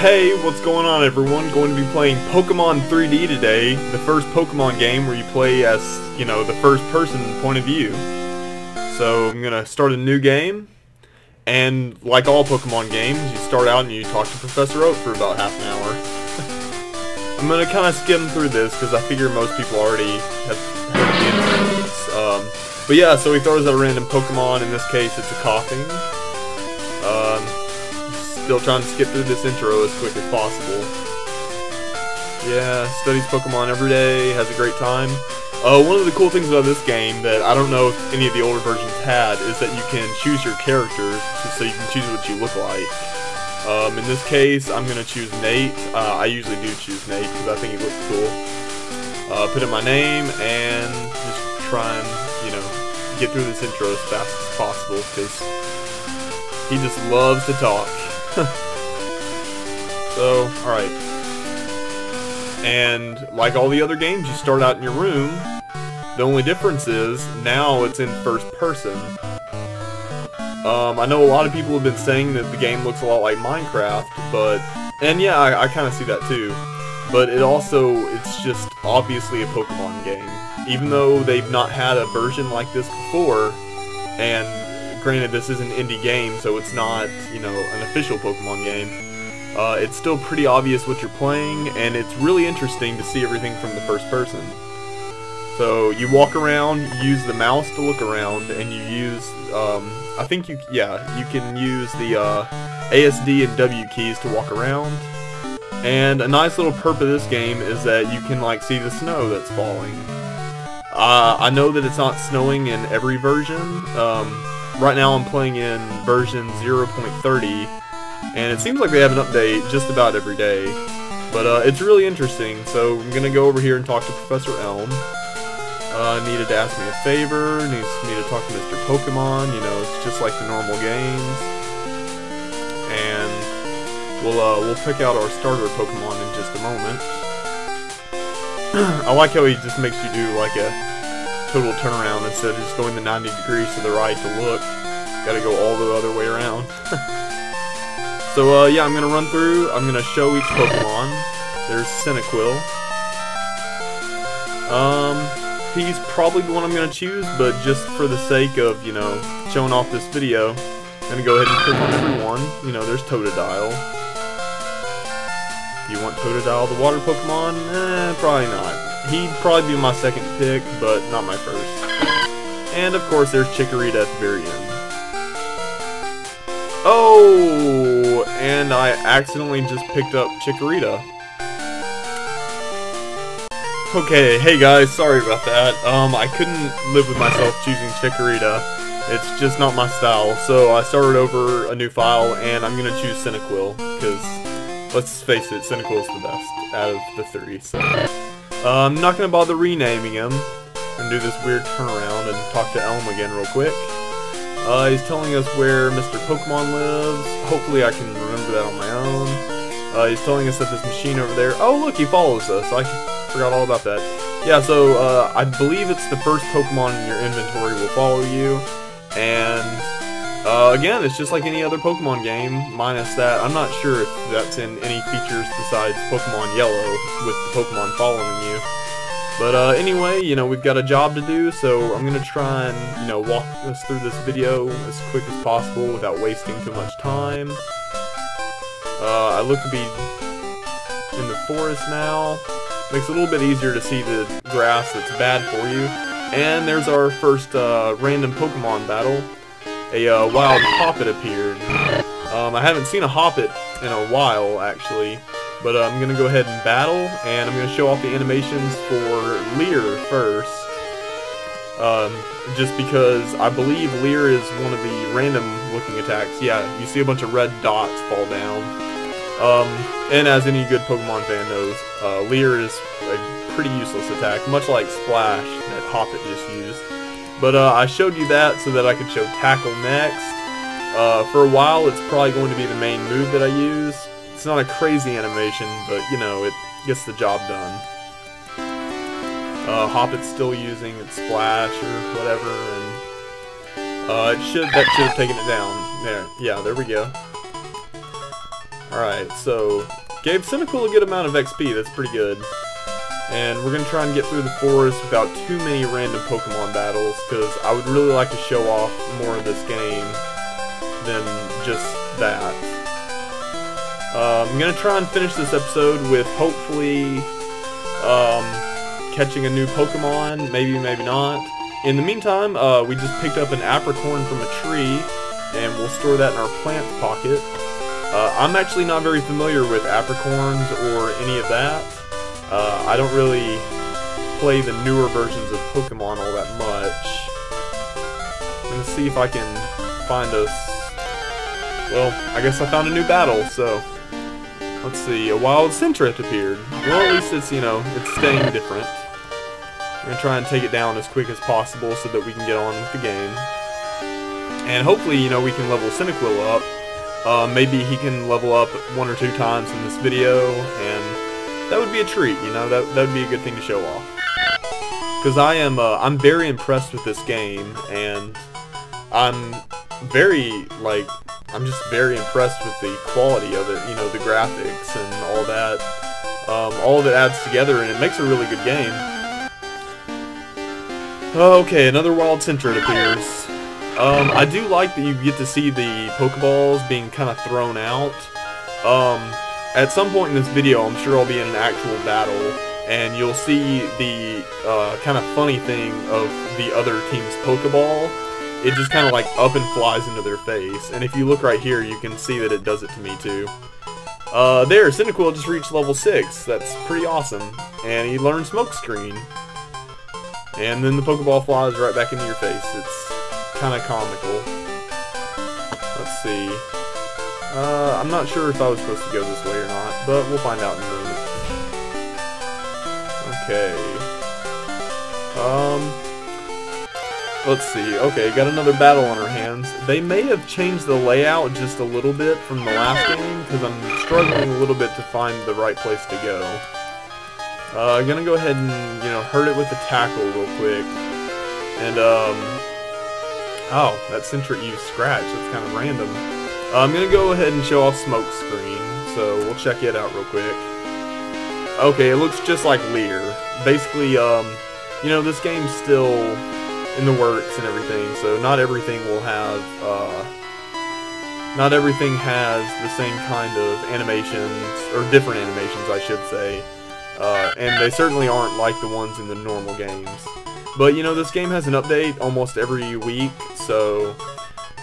Hey, what's going on everyone? Going to be playing Pokemon 3D today, the first Pokemon game where you play as, the first person point of view. So I'm going to start a new game, and like all Pokemon games, you start out and you talk to Professor Oak for about half an hour. I'm going to kind of skim through this because I figure most people already have heard of the endorsements. But yeah, so he throws out a random Pokemon, in this case it's a coughing. Still trying to skip through this intro as quick as possible. Yeah, studies Pokemon every day, has a great time. One of the cool things about this game that I don't know if any of the older versions had is that you can choose your characters, so you can choose what you look like. In this case, I'm going to choose Nate. I usually do choose Nate because I think he looks cool. Put in my name and just try and, get through this intro as fast as possible because he just loves to talk. So, alright. And like all the other games, you start out in your room. The only difference is, now it's in first person. I know a lot of people have been saying that the game looks a lot like Minecraft, and yeah, I kind of see that too. But it's just obviously a Pokemon game. Even though they've not had a version like this before, and granted, this is an indie game, so it's not, an official Pokemon game. It's still pretty obvious what you're playing, and it's really interesting to see everything from the first person. So, you walk around, you use the mouse to look around, and you use, I think you can use the, ASD and W keys to walk around. And a nice little perk of this game is that you can, see the snow that's falling. I know that it's not snowing in every version. Right now I'm playing in version 0.30, and it seems like they have an update just about every day. But it's really interesting, so I'm going to go over here and talk to Professor Elm. Needed to ask me a favor, needs me to talk to Mr. Pokemon, it's just like the normal games. And we'll pick out our starter Pokemon in just a moment. I like how he just makes you do like a total turnaround instead of just going the 90 degrees to the right to look. Gotta go all the other way around. So yeah, I'm gonna run through. I'm gonna show each Pokemon. There's Cyndaquil. He's probably the one I'm gonna choose, but just for the sake of, showing off this video, I'm gonna go ahead and click on everyone. There's Totodile. You want Totodile, the water Pokemon? Probably not. He'd probably be my second pick, but not my first. And of course there's Chikorita at the very end. Oh! And I accidentally just picked up Chikorita. Okay, hey guys, sorry about that. I couldn't live with myself choosing Chikorita. It's just not my style, so I started over a new file, and I'm gonna choose Cyndaquil, because let's face it, Cyndaquil's the best out of the three, so I'm not going to bother renaming him. I'm going to do this weird turnaround and talk to Elm again real quick. He's telling us where Mr. Pokemon lives. Hopefully I can remember that on my own. He's telling us that this machine over there... Oh, look, he follows us. I forgot all about that. Yeah, so I believe it's the first Pokemon in your inventory will follow you. And... again, it's just like any other Pokemon game, minus that. I'm not sure if that's in any features besides Pokemon Yellow, with the Pokemon following you. But anyway, we've got a job to do, so I'm going to try and, walk us through this video as quick as possible without wasting too much time. I look to be in the forest now. Makes it a little bit easier to see the grass that's bad for you. And there's our first random Pokemon battle. A wild Hoppet appeared. I haven't seen a Hoppet in a while, actually, but I'm going to go ahead and battle, and I'm going to show off the animations for Leer first, just because I believe Leer is one of the random-looking attacks. Yeah, you see a bunch of red dots fall down, and as any good Pokemon fan knows, Leer is a pretty useless attack, much like Splash that Hoppet just used. But I showed you that so that I could show Tackle next. For a while, it's probably going to be the main move that I use. It's not a crazy animation, but, it gets the job done. Hoppet's still using its Splash or whatever, and that should have taken it down. There, yeah, there we go. Alright, so gave Cyndaquil a good amount of XP, that's pretty good. And we're going to try and get through the forest without too many random Pokemon battles, because I would really like to show off more of this game than just that. I'm going to try and finish this episode with hopefully catching a new Pokemon, maybe, maybe not. In the meantime, we just picked up an apricorn from a tree, and we'll store that in our plant pocket. I'm actually not very familiar with apricorns or any of that. I don't really play the newer versions of Pokemon all that much. I'm gonna see if I can find us... Well, I guess I found a new battle, so... Let's see, a wild Sentret appeared. Well, at least it's, you know, it's staying different. I'm gonna try and take it down as quick as possible so that we can get on with the game. And hopefully, you know, we can level Cyndaquil up. Maybe he can level up 1 or 2 times in this video, and that would be a treat, you know, that would be a good thing to show off. Because I'm very impressed with this game, and I'm just very impressed with the quality of it, you know, the graphics and all that. All of it adds together, and it makes a really good game. Okay, another wild Sentret appears. I do like that you get to see the Pokeballs being kind of thrown out. At some point in this video, I'm sure I'll be in an actual battle, and you'll see the kind of funny thing of the other team's Pokeball. It just kind of like up and flies into their face, and if you look right here, you can see that it does it to me too. There, Cyndaquil just reached level 6. That's pretty awesome. And he learned Smokescreen. And then the Pokeball flies right back into your face. It's kind of comical. Let's see. I'm not sure if I was supposed to go this way or not, but we'll find out in a moment. Okay. Let's see. Okay, got another battle on our hands. They may have changed the layout just a little bit from the last game, because I'm struggling a little bit to find the right place to go. I'm gonna go ahead and, you know, hurt it with the tackle real quick. And, oh, that Sentret used Scratch. That's kind of random. I'm gonna go ahead and show off Smokescreen, so we'll check it out real quick. Okay, it looks just like Leer. Basically, you know, this game's still in the works and everything, so not everything will have, not everything has the same kind of animations, or different animations, I should say. And they certainly aren't like the ones in the normal games. But, you know, this game has an update almost every week, so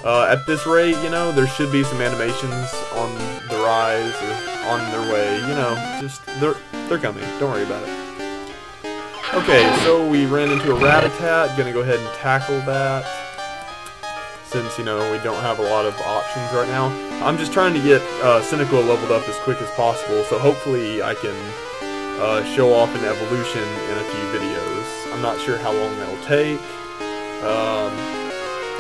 at this rate, you know, there should be some animations on the rise, or on their way, you know, just, they're coming, don't worry about it. Okay, so we ran into a Rattata, gonna go ahead and tackle that, since, you know, we don't have a lot of options right now. I'm just trying to get Cyndaquil leveled up as quick as possible, so hopefully I can show off an evolution in a few videos. I'm not sure how long that'll take.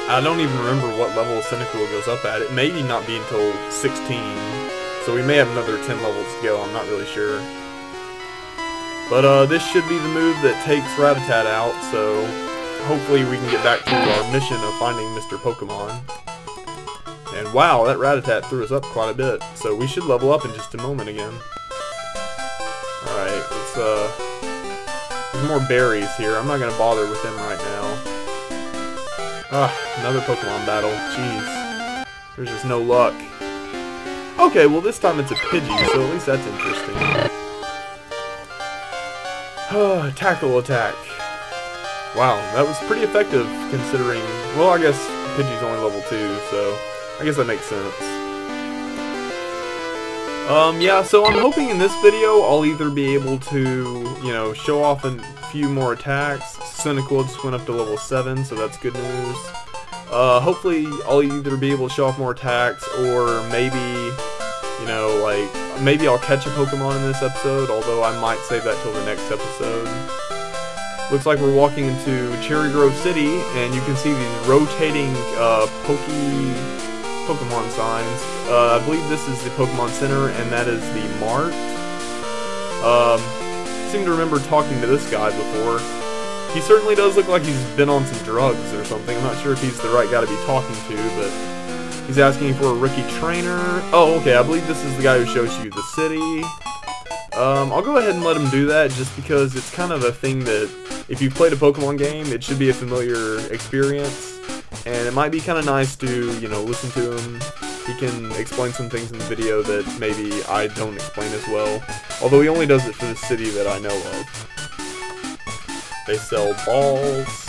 I don't even remember what level Cyndaquil goes up at. It may not be until 16, so we may have another 10 levels to go, I'm not really sure. But this should be the move that takes Rattata out, so hopefully we can get back to our mission of finding Mr. Pokemon. And wow, that Rattata threw us up quite a bit, so we should level up in just a moment again. Alright, let's, there's more berries here. I'm not gonna bother with them right now. Ah, another Pokemon battle. Jeez. There's just no luck. Okay, well this time it's a Pidgey, so at least that's interesting. Tackle attack. Wow, that was pretty effective considering... Well, I guess Pidgey's only level 2, so I guess that makes sense. Yeah, so I'm hoping in this video I'll either be able to, you know, show off a few more attacks. Cyndaquil just went up to level 7, so that's good news. Hopefully I'll either be able to show off more attacks, or maybe, you know, like, maybe I'll catch a Pokemon in this episode, although I might save that till the next episode. Looks like we're walking into Cherry Grove City, and you can see these rotating Pokemon signs. I believe this is the Pokemon Center, and that is the Mart. I seem to remember talking to this guy before. He certainly does look like he's been on some drugs or something. I'm not sure if he's the right guy to be talking to, but He's asking for a rookie trainer. Oh, okay, I believe this is the guy who shows you the city. I'll go ahead and let him do that just because it's kind of a thing that if you've played a Pokemon game, it should be a familiar experience. And it might be kind of nice to, you know, listen to him. He can explain some things in the video that maybe I don't explain as well. Although he only does it for the city that I know of. They sell balls.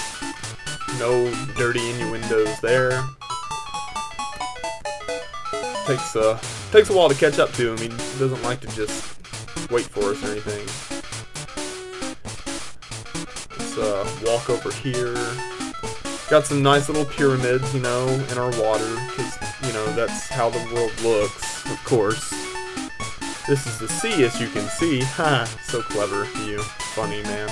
No dirty innuendos there. Takes a while to catch up to him. He doesn't like to just wait for us or anything. Let's walk over here. Got some nice little pyramids, you know, in our water, because, you know, that's how the world looks, of course. This is the sea, as you can see. Ha! So clever, you. Funny, man.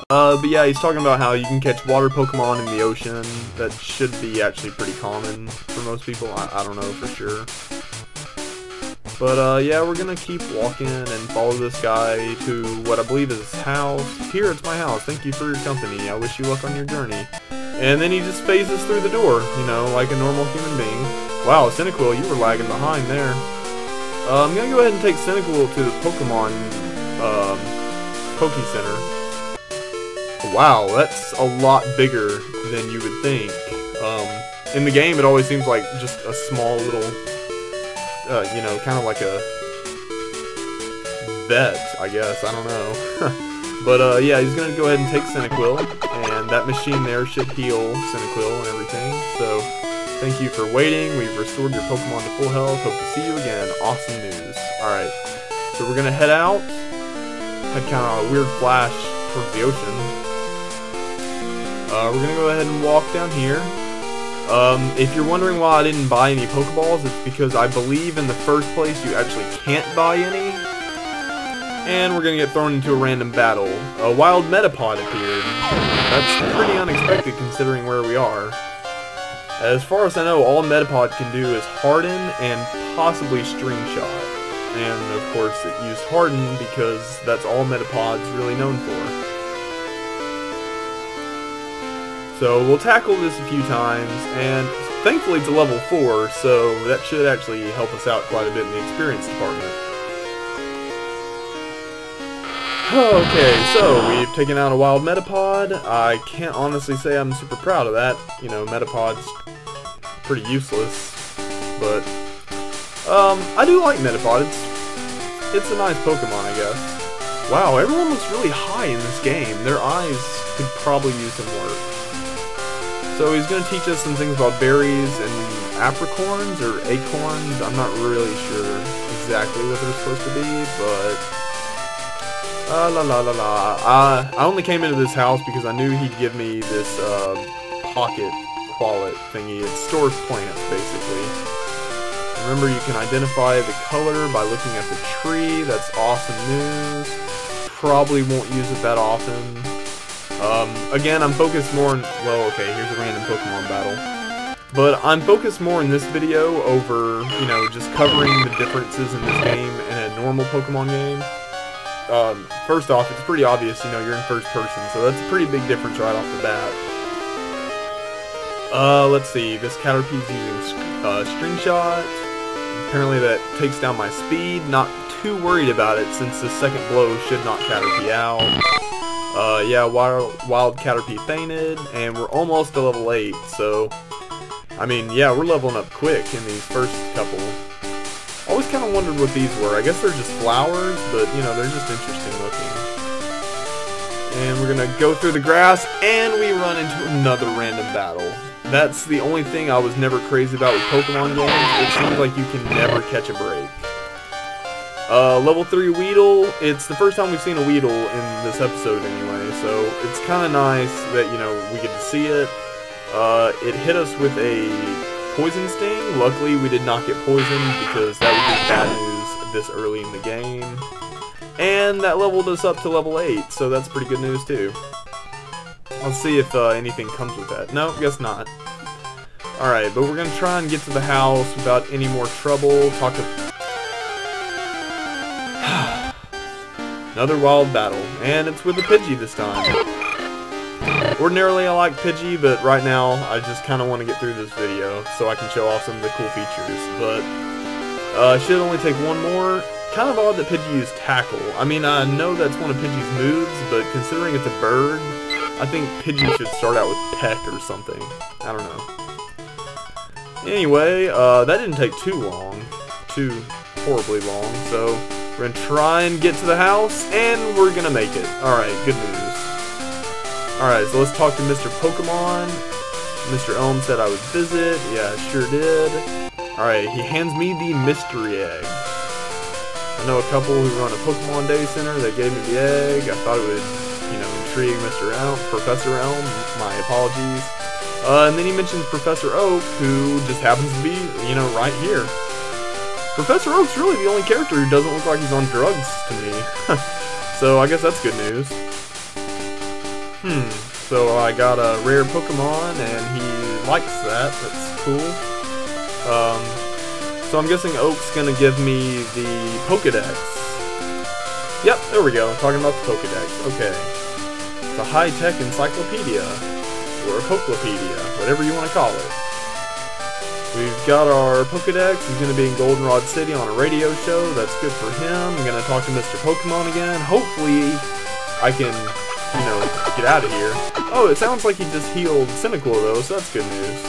But yeah, he's talking about how you can catch water Pokemon in the ocean. That should be actually pretty common for most people. I don't know for sure. But, yeah, we're gonna keep walking and follow this guy to what I believe is his house. Here, it's my house. Thank you for your company. I wish you luck on your journey. And then he just phases through the door, you know, like a normal human being. Wow, Cyndaquil, you were lagging behind there. I'm gonna go ahead and take Cyndaquil to the Pokemon, Poke Center. Wow, that's a lot bigger than you would think. In the game, it always seems like just a small little, you know, kind of like a vet, I guess. I don't know. But, yeah, he's gonna go ahead and take Cyndaquil, and that machine there should heal Cyndaquil and everything. So, thank you for waiting. We've restored your Pokemon to full health. Hope to see you again. Awesome news. Alright, so we're gonna head out. Had kind of a weird flash towards the ocean. We're gonna go ahead and walk down here. If you're wondering why I didn't buy any Pokeballs, it's because I believe in the first place you actually can't buy any. And we're gonna get thrown into a random battle. A wild Metapod appeared. That's pretty unexpected considering where we are. As far as I know, all Metapod can do is Harden and possibly String Shot. And of course it used Harden because that's all Metapod's really known for. So we'll tackle this a few times, and thankfully it's a level 4, so that should actually help us out quite a bit in the experience department. Okay, so we've taken out a wild Metapod. I can't honestly say I'm super proud of that. You know, Metapod's pretty useless, but I do like Metapod. It's a nice Pokemon, I guess. Wow, everyone looks really high in this game. Their eyes could probably use some work. So he's going to teach us some things about berries and apricorns or acorns. I'm not really sure exactly what they're supposed to be, but I only came into this house because I knew he'd give me this pocket wallet thingy. It stores plants, basically. Remember, you can identify the color by looking at the tree. That's awesome news. Probably won't use it that often. Again, I'm focused more on, well, okay, here's a random Pokemon battle. But I'm focused more in this video over, you know, just covering the differences in this game and a normal Pokemon game. First off, it's pretty obvious, you know, you're in first person, so that's a pretty big difference right off the bat. Let's see, this Caterpie's using String Shot. Apparently that takes down my speed. Not too worried about it since the second blow should knock Caterpie out. Yeah, wild Caterpie fainted, and we're almost to level 8, so, I mean, yeah, we're leveling up quick in these first couple. Always kind of wondered what these were. I guess they're just flowers, but, you know, they're just interesting looking. And we're gonna go through the grass, and we run into another random battle. That's the only thing I was never crazy about with Pokemon games. It seems like you can never catch a break. Level 3 Weedle. It's the first time we've seen a Weedle in this episode anyway, so it's kind of nice that, you know, we get to see it. It hit us with a Poison Sting. Luckily, we did not get poisoned because that would be bad news this early in the game. And that leveled us up to level 8, so that's pretty good news too. Let's see if anything comes with that. No, guess not. Alright, but we're going to try and get to the house without any more trouble. Talk to... Another wild battle, and it's with a Pidgey this time. Ordinarily I like Pidgey, but right now I just kind of want to get through this video so I can show off some of the cool features. But I should only take one more. Kind of odd that Pidgey used Tackle. I mean, I know that's one of Pidgey's moves, but considering it's a bird, I think Pidgey should start out with Peck or something. I don't know. Anyway, that didn't take too long. Too horribly long. So, we're gonna try and get to the house, and we're gonna make it. Alright, good news. Alright, so let's talk to Mr. Pokemon. Mr. Elm said I would visit. Yeah, I sure did. Alright, he hands me the mystery egg. I know a couple who run a Pokemon Day Center that gave me the egg. I thought it would, you know, intrigue Professor Elm. My apologies. And then he mentions Professor Oak, who just happens to be, you know, right here. Professor Oak's really the only character who doesn't look like he's on drugs to me. So I guess that's good news. So I got a rare Pokemon, and he likes that. That's cool. So I'm guessing Oak's gonna give me the Pokedex. Yep, there we go. Talking about the Pokedex. Okay. It's a high-tech encyclopedia. Or a Pokepedia. Whatever you want to call it. We've got our Pokedex. He's gonna be in Goldenrod City on a radio show. That's good for him. I'm gonna talk to Mr. Pokemon again. Hopefully I can, you know, get out of here. Oh, it sounds like he just healed Cyndaquil though, so that's good news.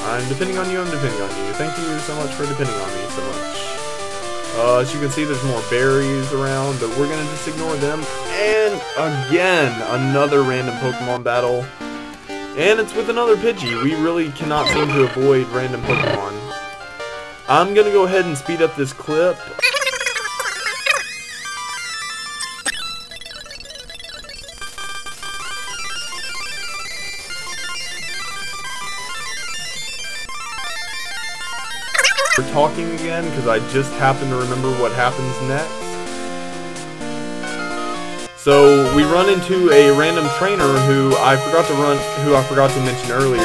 I'm depending on you, I'm depending on you. Thank you so much for depending on me so much. As you can see, there's more berries around, but we're gonna just ignore them. And again, another random Pokemon battle. And it's with another Pidgey. We really cannot seem to avoid random Pokemon. I'm gonna go ahead and speed up this clip. We're talking again because I just happen to remember what happens next. So we run into a random trainer who I forgot to mention earlier.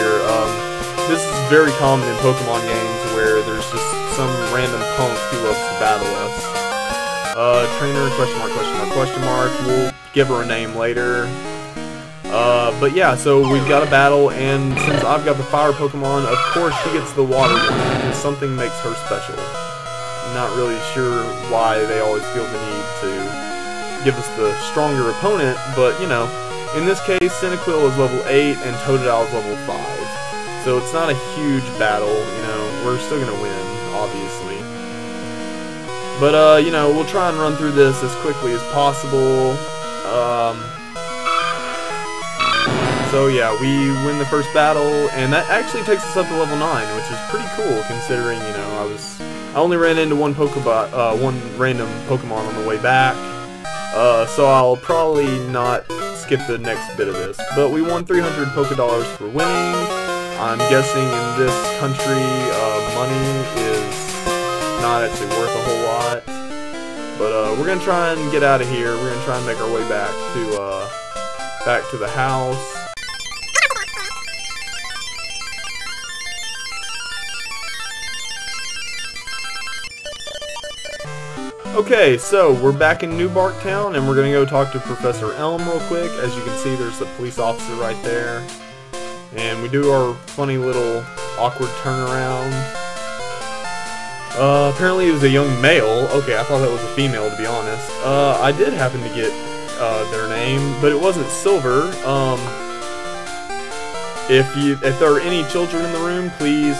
This is very common in Pokemon games where there's just some random punk who loves to battle us. Trainer, question mark, question mark, question mark. We'll give her a name later. But yeah, so we've got a battle, and since I've got the fire Pokemon, of course she gets the water one, because something makes her special. I'm not really sure why they always feel the need to give us the stronger opponent, but you know, in this case, Cyndaquil is level 8 and Totodile is level 5. So it's not a huge battle, you know, we're still gonna win, obviously. But, you know, we'll try and run through this as quickly as possible. So yeah, we win the first battle, and that actually takes us up to level 9, which is pretty cool considering, you know, I only ran into one random Pokemon on the way back. So I'll probably not skip the next bit of this. But we won 300 Pokédollars for winning. I'm guessing in this country, money is not actually worth a whole lot. But we're gonna try and get out of here. We're gonna try and make our way back to the house. Okay, so we're back in New Bark Town, and we're gonna go talk to Professor Elm real quick. As you can see, there's a police officer right there. And we do our funny little awkward turnaround. Apparently it was a young male. Okay, I thought that was a female, to be honest. I did happen to get their name, but it wasn't Silver. If there are any children in the room, please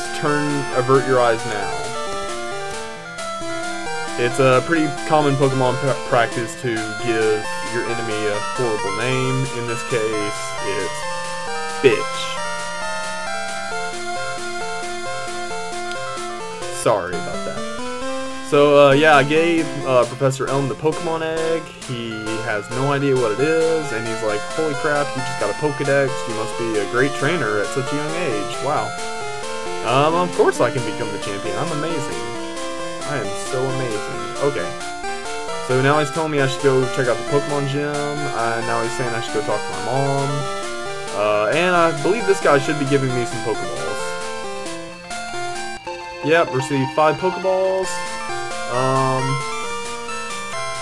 avert your eyes now. It's a pretty common Pokemon practice to give your enemy a horrible name. In this case, it's Bitch. Sorry about that. So, yeah, I gave Professor Elm the Pokemon egg. He has no idea what it is, and he's like, holy crap, you just got a Pokedex. You must be a great trainer at such a young age. Wow. Of course I can become the champion. I'm amazing. I am so amazing. Okay. So now he's telling me I should go check out the Pokemon gym. Now he's saying I should go talk to my mom. And I believe this guy should be giving me some Pokeballs. Yep, received 5 Pokeballs.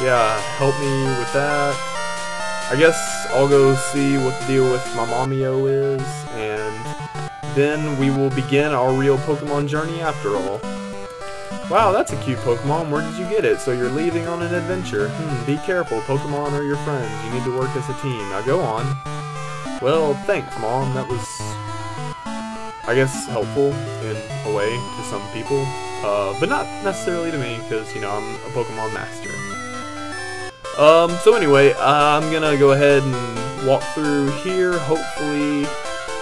Yeah, help me with that. I guess I'll go see what the deal with my Mamio is, and then we will begin our real Pokemon journey after all. Wow, that's a cute Pokemon. Where did you get it? So you're leaving on an adventure. Be careful. Pokemon are your friends. You need to work as a team. Now go on. Well, thanks, Mom. That was, I guess, helpful in a way to some people. But not necessarily to me, because, you know, I'm a Pokemon Master. So anyway, I'm gonna go ahead and walk through here, hopefully,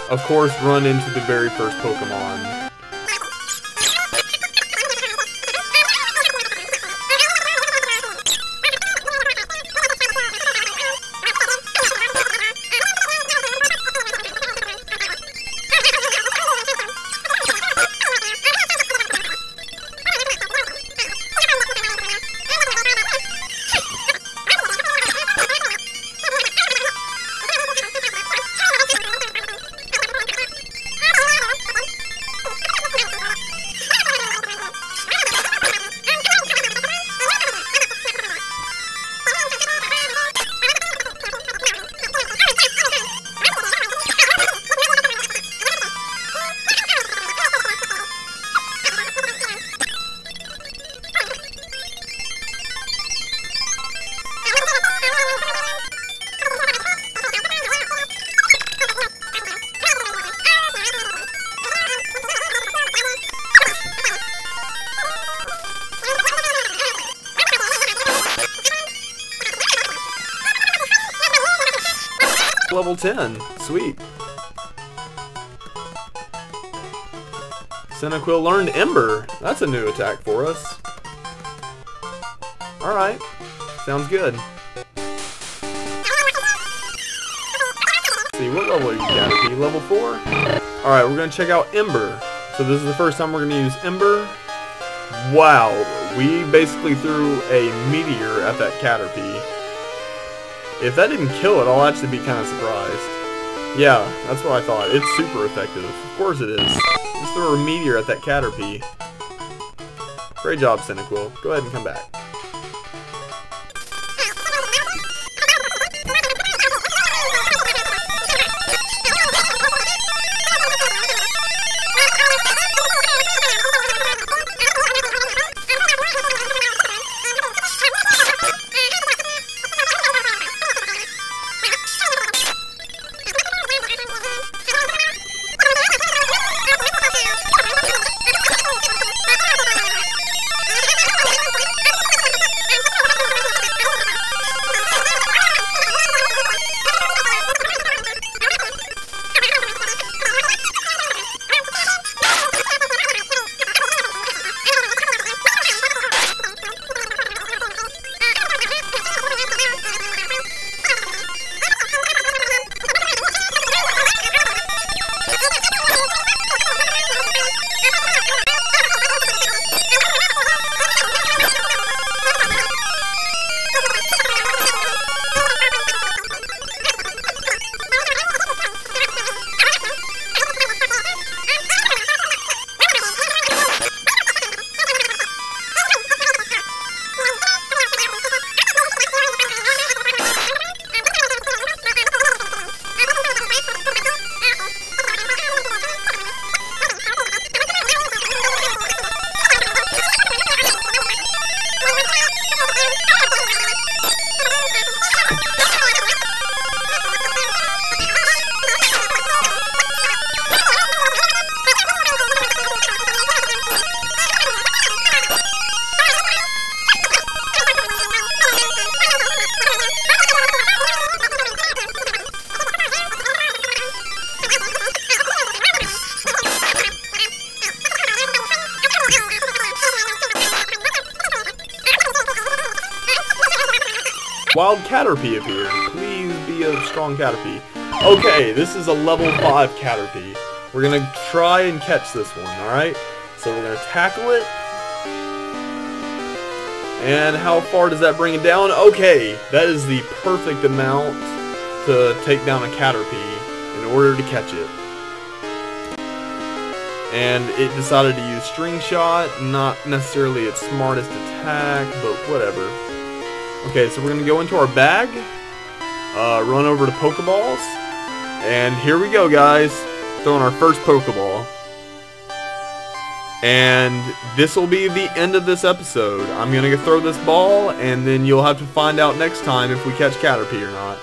of course, run into the very first Pokemon. Level 10. Sweet. Cyndaquil learned Ember. That's a new attack for us. Alright. Sounds good. Let's see, what level are you, Caterpie? Level 4? Alright, we're going to check out Ember. So this is the first time we're going to use Ember. Wow. We basically threw a meteor at that Caterpie. If that didn't kill it, I'll actually be kind of surprised. Yeah, that's what I thought. It's super effective. Of course it is. Just throw a meteor at that Caterpie. Great job, Cyndaquil. Go ahead and come back. Wild Caterpie appeared. Please be a strong Caterpie. Okay, this is a level 5 Caterpie. We're gonna try and catch this one, alright? So we're gonna tackle it. And how far does that bring it down? Okay, that is the perfect amount to take down a Caterpie in order to catch it. And it decided to use String Shot, not necessarily its smartest attack, but whatever. Okay, so we're going to go into our bag. run over to Pokeballs. And here we go, guys. Throwing our first Pokeball. And this will be the end of this episode. I'm going to throw this ball, and then you'll have to find out next time if we catch Caterpie or not.